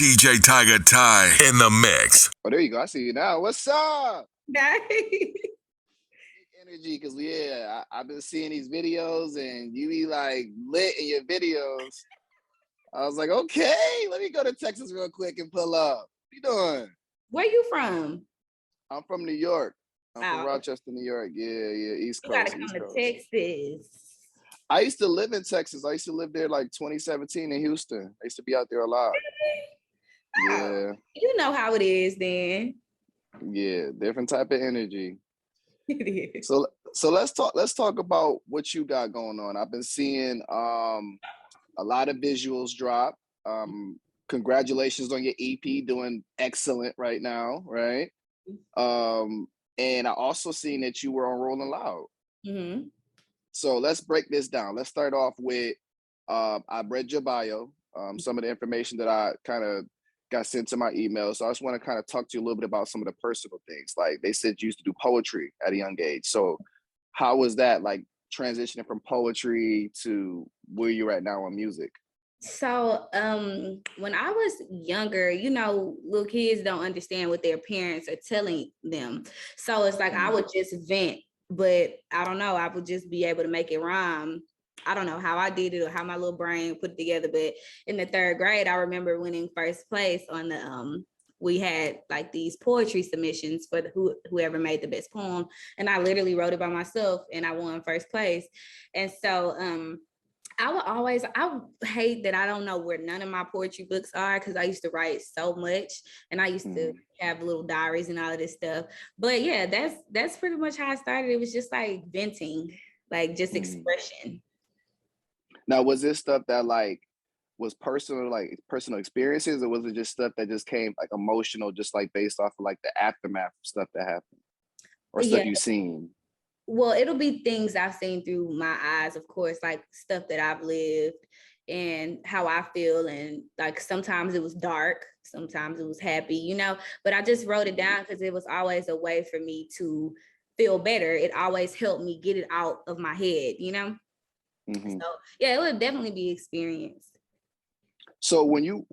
DJ Tygga Ty in the mix. Oh, there you go. I see you now. What's up? Nice. Energy, because I've been seeing these videos and you be like lit in your videos. I was like, okay, let me go to Texas real quick and pull up. What you doing? Where you from? I'm from New York. I'm from Oh. Rochester, New York. Yeah, East Coast. You gotta come to Texas. I used to live in Texas. I used to live there like 2017 in Houston. I used to be out there a lot. Oh, Yeah. you know how it is then. Yeah, different type of energy. It is. So let's talk about what you got going on. I've been seeing a lot of visuals drop. Congratulations on your EP, doing excellent right now, right? And I also seen that you were on Rolling Loud. Mm-hmm. So let's break this down. Let's start off with I read your bio, some of the information that I kind of got sent to my email. So I just want to kind of talk to you a little bit about some of the personal things. Like they said you used to do poetry at a young age. So how was that, like transitioning from poetry to where you're at now on music? So when I was younger, little kids don't understand what their parents are telling them. So it's like I would just vent, but I don't know, I would just be able to make it rhyme. I don't know how I did it or how my little brain put it together, but in the 3rd grade, I remember winning 1st place on the we had like these poetry submissions for whoever made the best poem, and I literally wrote it by myself and I won 1st place. And so I hate that I don't know where none of my poetry books are, because I used to write so much and I used to have little diaries and all of this stuff. But yeah, that's pretty much how I started. It was just like venting, like just expression. Now, was this stuff that like was personal experiences, or was it just stuff that just came like emotional, just like based off of like the aftermath of stuff that happened or stuff you've seen? Well, it'll be things I've seen through my eyes, of course, like stuff that I've lived and how I feel. And like sometimes it was dark, sometimes it was happy, but I just wrote it down because it was always a way for me to feel better. It always helped me get it out of my head, So yeah, it would definitely be experience. So when you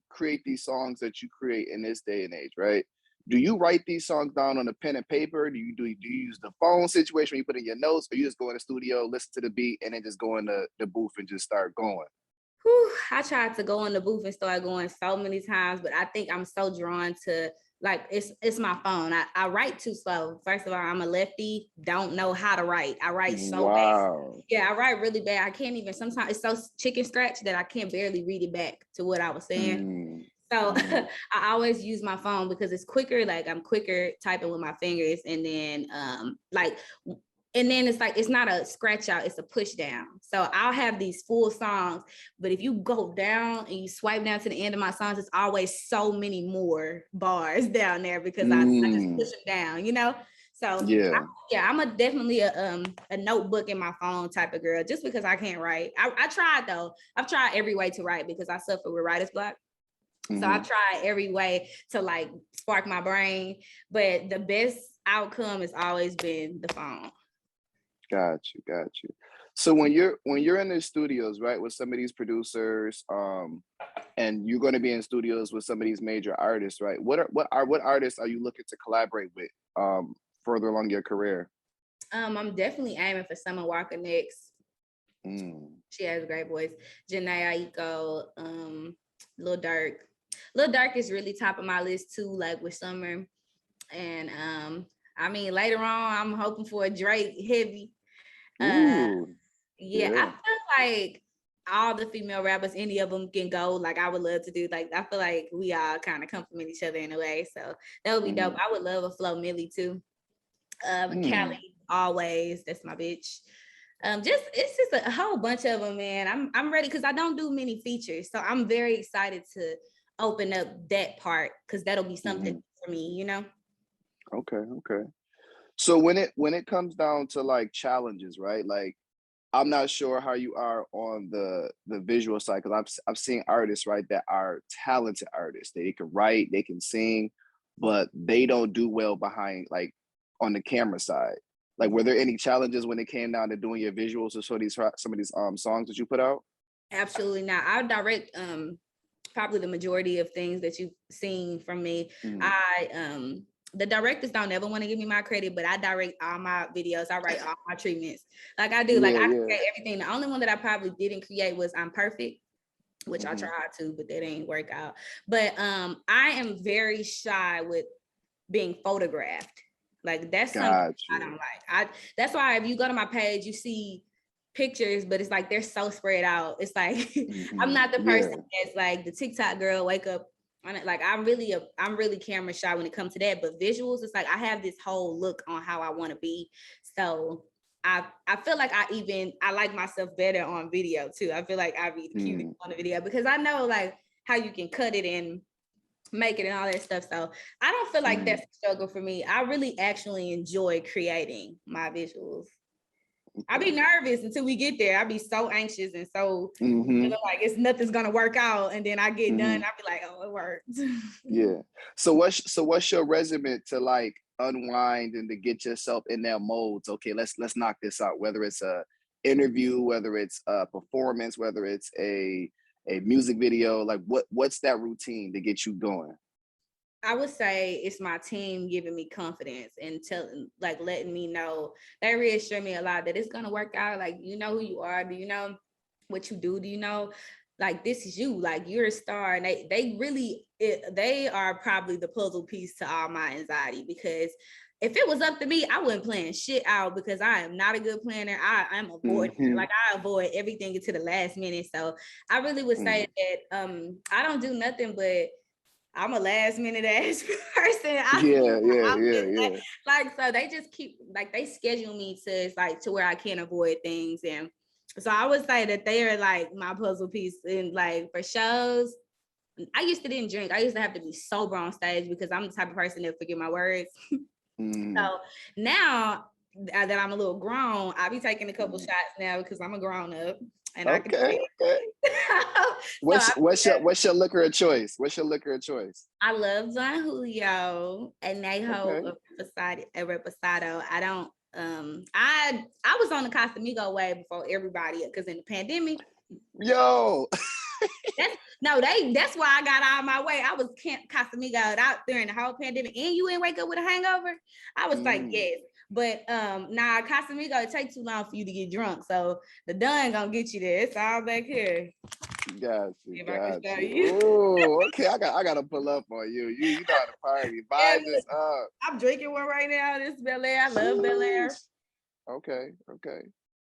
create these songs that you create in this day and age, right? Do you write these songs down on a pen and paper? Do you use the phone situation where you put in your notes, or you just go in the studio, listen to the beat, and then just go in the booth and just start going? I tried to go in the booth and start going so many times, but I think I'm so drawn to, like, it's my phone. I write too slow. First of all, I'm a lefty, don't know how to write. I write so bad. Yeah, I write really bad. I can't even, sometimes it's so chicken scratch that I can't barely read it back to what I was saying. So I always use my phone because it's quicker. Like I'm quicker typing with my fingers, and then it's like, it's not a scratch out, it's a push down. So I'll have these full songs, but if you go down and you swipe down to the end of my songs, it's always so many more bars down there because I just push them down, So I'm definitely a notebook in my phone type of girl, just because I can't write. I tried though. I've tried every way to write because I suffer with writer's block. So I tried every way to like spark my brain, but the best outcome has always been the phone. Got you. So when you're in the studios, right, with some of these producers, and you're going to be in studios with some of these major artists, right? What artists are you looking to collaborate with further along your career? I'm definitely aiming for Summer Walker next. She has a great voice. Jhené Aiko, Lil Durk. Lil Durk is really top of my list too, like with Summer. And I mean, later on, I'm hoping for a Drake heavy. I feel like all the female rappers, any of them can go. Like I would love to do. Like I feel like we all kind of complement each other in a way. So that would be dope. I would love a Flo Milli too. Callie, always. That's my bitch. It's just a whole bunch of them, man. I'm ready because I don't do many features, so I'm very excited to open up that part because that'll be something for me, Okay. So when it comes down to like challenges, right? Like I'm not sure how you are on the visual side, because I've seen artists, right, that are talented artists. They can write, they can sing, but they don't do well behind, like on the camera side. Like, were there any challenges when it came down to doing your visuals or some of these songs that you put out? Absolutely not. I direct probably the majority of things that you've seen from me. The directors don't ever want to give me my credit, but I direct all my videos. I write all my treatments. Like I do, like I create everything. The only one that I probably didn't create was I'm Perfect, which I tried to, but that didn't work out. But I am very shy with being photographed. Like that's something I don't like. That's why if you go to my page, you see pictures, but it's like they're so spread out. It's like I'm not the person that's like the TikTok girl, wake up on it. Like I'm really camera shy when it comes to that. But visuals, it's like I have this whole look on how I want to be. So I feel like I like myself better on video too. I feel like I be the cutest on the video because I know like how you can cut it and make it and all that stuff. So I don't feel like that's a struggle for me. I really actually enjoy creating my visuals. I be nervous until we get there. I be so anxious and so like nothing's gonna work out, and then I get done. I be like, oh, it worked. Yeah. So what's your regimen to like unwind and to get yourself in that modes? Okay, let's knock this out. Whether it's a interview, whether it's a performance, whether it's a music video, like what's that routine to get you going? I would say it's my team giving me confidence and letting me know. They reassure me a lot that it's gonna work out. Like, you know who you are. Do you know what you do? Do you know, like, this is you? Like, you're a star. And they are probably the puzzle piece to all my anxiety, because if it was up to me, I wouldn't plan shit out because I am not a good planner. I'm avoiding. Like I avoid everything until the last minute. So I really would say that I don't do nothing but I'm a last minute ass person. Like, so they just keep, like, they schedule me to where I can't avoid things. And so I would say that they are like my puzzle piece. And like for shows, I used to didn't drink. I used to have to be sober on stage because I'm the type of person that forget my words. So now that I'm a little grown, I'll be taking a couple shots now because I'm a grown up. And I can What's your liquor of choice? What's your liquor of choice? I love Don Julio and 𝙏𝙮𝙜𝙜𝙜. I don't I was on the Casamigo way before everybody, because in the pandemic. That's why I got out of my way. I was Casamigo out during the whole pandemic, and you ain't wake up with a hangover. I was like, yes. But Casamigo, it takes too long for you to get drunk. So the Don gonna get you there. It's all back here. Got you. Oh, okay. I gotta pull up on you. You know how to party. Vibe this up. I'm drinking one right now. This Bel Air. I love Bel Air. Okay.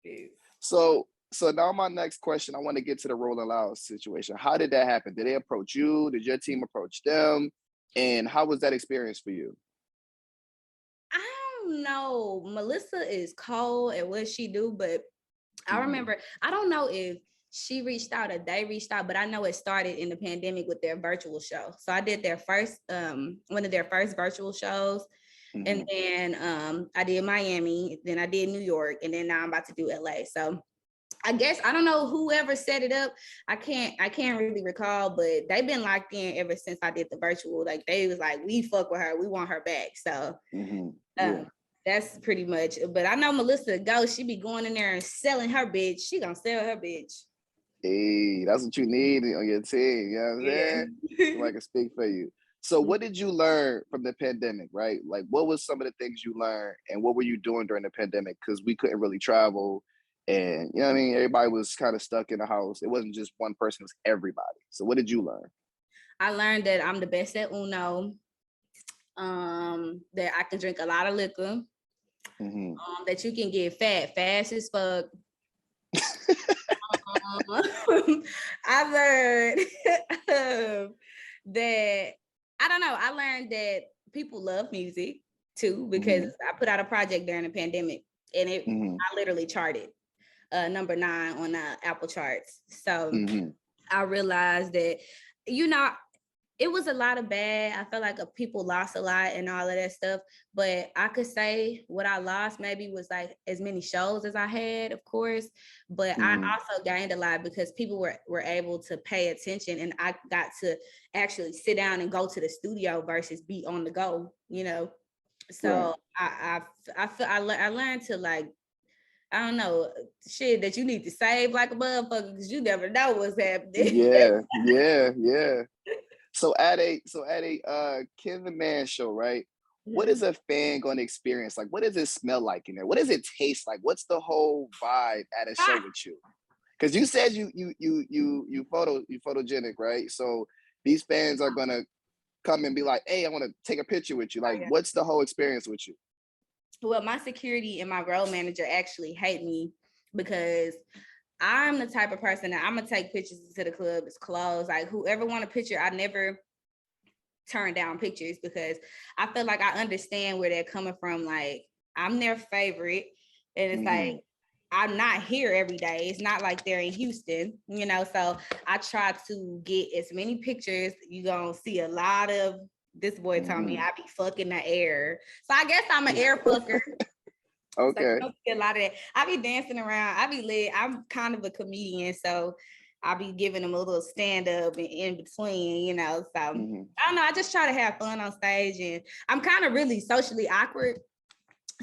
Yeah. So now my next question, I want to get to the Rolling Loud situation. How did that happen? Did they approach you? Did your team approach them? And how was that experience for you? No, Melissa is cold at what she do, but I remember, I don't know if she reached out or they reached out, but I know it started in the pandemic with their virtual show. So I did their first, one of their first virtual shows. And then I did Miami, then I did New York, and then now I'm about to do LA. So I guess, I don't know whoever set it up. I can't really recall, but they've been locked in ever since I did the virtual. Like they was like, we fuck with her, we want her back. So that's pretty much. But I know Melissa goes, she be going in there and selling her bitch. She gonna sell her bitch. Hey, that's what you need on your team. You know what I'm saying? So I can speak for you. So what did you learn from the pandemic, right? Like what was some of the things you learned, and what were you doing during the pandemic? Because we couldn't really travel. And you know what I mean? Everybody was kind of stuck in the house. It wasn't just one person, it was everybody. So what did you learn? I learned that I'm the best at Uno. That I can drink a lot of liquor. That you can get fast as fuck. I learned that, I don't know, I learned that people love music too, because I put out a project during the pandemic, and I literally charted number 9 on the Apple charts. So I realized that, it was a lot of bad. I felt like people lost a lot and all of that stuff. But I could say what I lost maybe was like as many shows as I had, of course. But I also gained a lot because people were able to pay attention, and I got to actually sit down and go to the studio versus be on the go, So I learned to like, I don't know, shit that you need to save like a motherfucker because you never know what's happening. Yeah. So at a Ken the Man show, right? What is a fan going to experience? Like, what does it smell like in there? What does it taste like? What's the whole vibe at a show with you? Because you said you photogenic, right? So these fans are gonna come and be like, hey, I want to take a picture with you. Like, what's the whole experience with you? Well, my security and my road manager actually hate me because I'm the type of person that I'm gonna take pictures to the club. It's closed. Like, whoever want a picture, I never turn down pictures because I feel like I understand where they're coming from. Like, I'm their favorite, and it's like, I'm not here every day. It's not like they're in Houston, you know? So I try to get as many pictures. You're gonna see a lot of, this boy told me I be fucking the air. So I guess I'm an air fucker. Okay. So a lot of that. I be dancing around. I be lit. I'm kind of a comedian, so I'll be giving them a little stand up in between, you know. So I don't know. I just try to have fun on stage, and I'm kind of really socially awkward.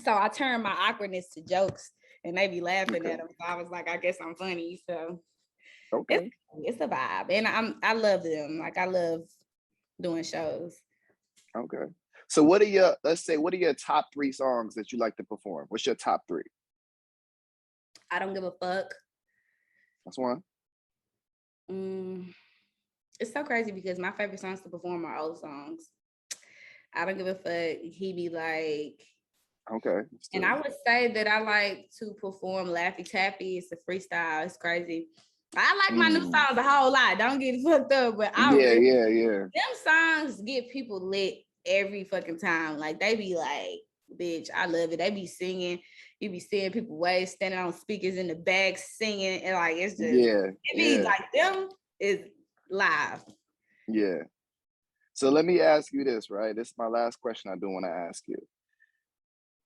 So I turn my awkwardness to jokes, and they be laughing at them. So I was like, I guess I'm funny. So it's a vibe, and I love them. Like, I love doing shows. Okay. So what are your top 3 songs that you like to perform? What's your top 3? I Don't Give a Fuck. That's one. It's so crazy because my favorite songs to perform are old songs. I Don't Give a Fuck. He Be Like. Okay. And I would say that I like to perform Laffy Taffy. It's a freestyle. It's crazy. I like my new songs a whole lot. Don't get it fucked up, but them songs get people lit every fucking time. Like, they be like, bitch, I love it. They be singing. You be seeing people waves standing on speakers in the back singing, and like, it's just it be like, them is live. Yeah. So let me ask you this, right? This is my last question I do want to ask you.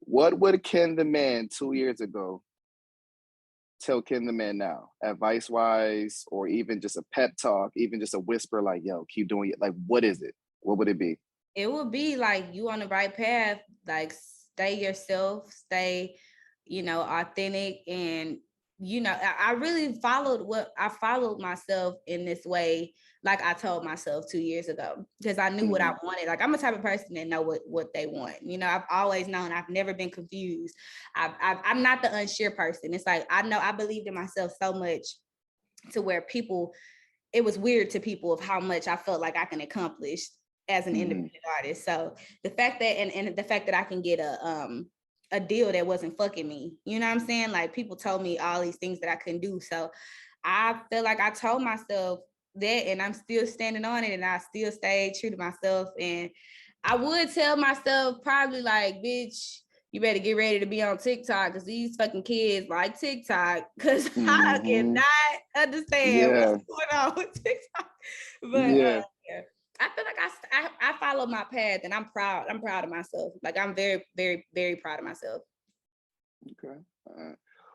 What would Ken the Man 2 years ago tell Ken the Man now, advice wise, or even just a pep talk, even just a whisper like, yo, keep doing it? Like, what is it? What would it be? It would be like, you on the right path, like, stay yourself, stay, authentic. And, I really followed myself in this way, like I told myself 2 years ago, because I knew what I wanted. Like, I'm a type of person that know what they want. I've always known. I've never been confused. I'm not the unsure person. It's like, I believed in myself so much to where it was weird to people of how much I felt like I can accomplish as an independent artist. So the fact that, and the fact that I can get a deal that wasn't fucking me, you know what I'm saying? Like, people told me all these things that I couldn't do. So I feel like I told myself that, and I'm still standing on it, and I still stayed true to myself. And I would tell myself probably like, bitch, you better get ready to be on TikTok, because these fucking kids like TikTok, because I cannot understand what's going on with TikTok. But I feel like I follow my path, and I'm proud. I'm proud of myself. Like, I'm very, very, very proud of myself. Okay.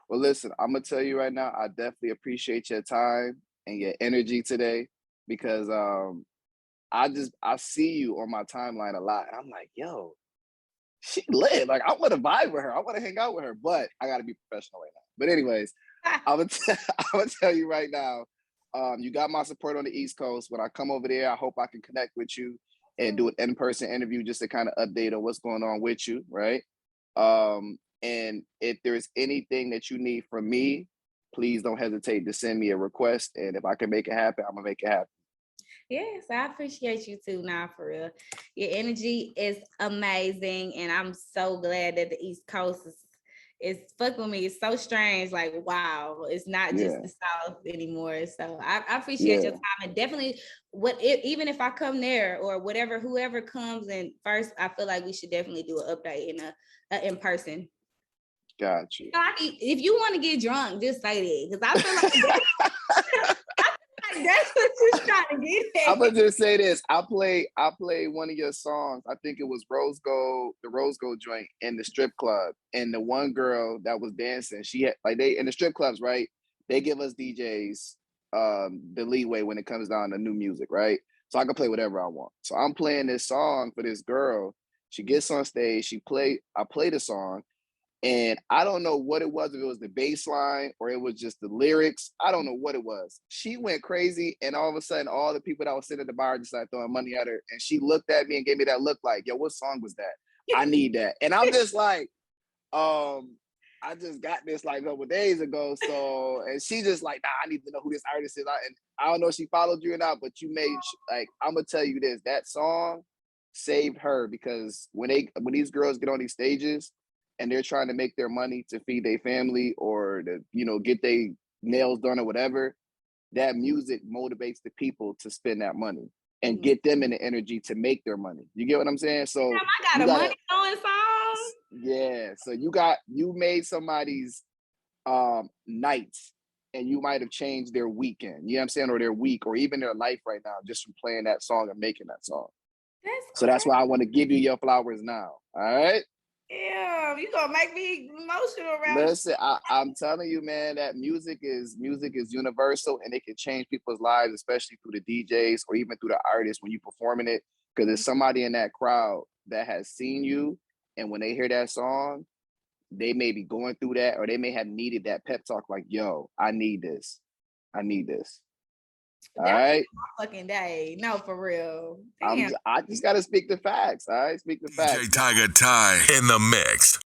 Well, listen, I'm gonna tell you right now, I definitely appreciate your time and your energy today, because I see you on my timeline a lot. And I'm like, yo, she lit. Like, I want to vibe with her. I want to hang out with her, but I got to be professional right now. But anyways, I'm gonna tell you right now, you got my support on the East Coast. When I come over there, I hope I can connect with you and do an in-person interview just to kind of update on what's going on with you, right? And if there's anything that you need from me, please don't hesitate to send me a request. And if I can make it happen, I'm gonna make it happen. Yes, I appreciate you too, for real. Your energy is amazing, and I'm so glad that the East Coast is fucking with me. It's so strange. Like, wow, it's not just the South anymore. So I appreciate your time, and definitely even if I come there or whatever, whoever comes in first, I feel like we should definitely do an update in person. Got you. If you want to get drunk, just say that, because I feel like that's what you're trying to get at. I'm gonna just say this. I played one of your songs. I think it was the Rose Gold joint in the strip club. And the one girl that was dancing, she had, like, they in the strip clubs, right? They give us DJs the leeway when it comes down to new music, right? So I can play whatever I want. So I'm playing this song for this girl. She gets on stage, I play the song, And I don't know what it was, if it was the bass line or it was just the lyrics. I don't know what it was. She went crazy, and all of a sudden, all the people that was sitting at the bar just started throwing money at her. And she looked at me and gave me that look like, yo, what song was that? I need that. And I'm just like, I just got this like a couple days ago. So, and she just like, nah, I need to know who this artist is. And I don't know if she followed you or not, but you made, like, I'm gonna tell you this, that song saved her, because when these girls get on these stages and they're trying to make their money to feed their family or to, you know, get their nails done or whatever, that music motivates the people to spend that money and get them in the energy to make their money. You get what I'm saying? So I got a money going song. Yeah. So you made somebody's nights, and you might have changed their weekend, you know what I'm saying, or their week, or even their life right now, just from playing that song and making that song. So that's why I want to give you your flowers now. All right. Yeah, you gonna make me emotional around. Listen, I'm telling you, man, that music is universal, and it can change people's lives, especially through the DJs or even through the artists when you performing it. Because there's somebody in that crowd that has seen you, and when they hear that song, they may be going through that, or they may have needed that pep talk, like, yo, I need this. I need this. All right. Fucking day. No, for real. I just gotta speak the facts. All right, speak the facts. DJ Tygga Ty in the mix.